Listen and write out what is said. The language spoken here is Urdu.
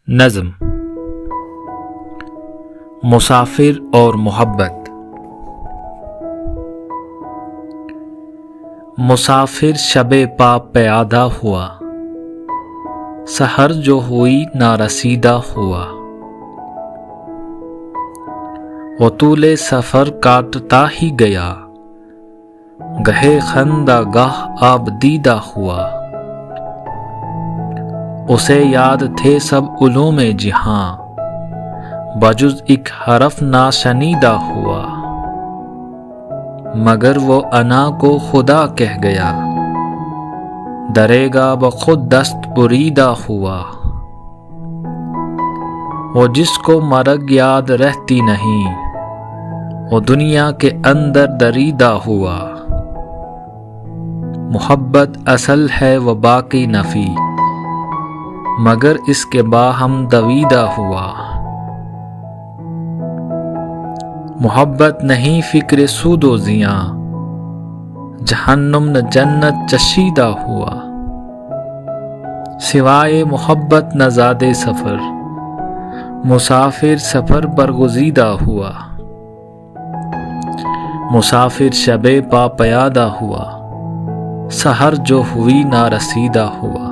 نظم مسافر اور محبت۔ مسافر شب پا پیادہ ہوا، سحر جو ہوئی نارسیدہ ہوا۔ وہ طول سفر کاٹتا ہی گیا، گہے خندہ گاہ آب دیدہ ہوا۔ اسے یاد تھے سب علوم جہاں، بجز ایک حرف ناشنیدہ ہوا۔ مگر وہ انا کو خدا کہہ گیا، درے گا بخود دست بریدہ ہوا۔ وہ جس کو مرگ یاد رہتی نہیں، وہ دنیا کے اندر دریدہ ہوا۔ محبت اصل ہے وہ باقی نفی، مگر اس کے باہم دویدہ ہوا۔ محبت نہیں فکر سود و زیاں، جہنم نہ جنت چشیدہ ہوا۔ سوائے محبت نہ زادے سفر، مسافر سفر برگزیدہ ہوا۔ مسافر شب پا پیادہ ہوا، سحر جو ہوئی نارسیدہ ہوا۔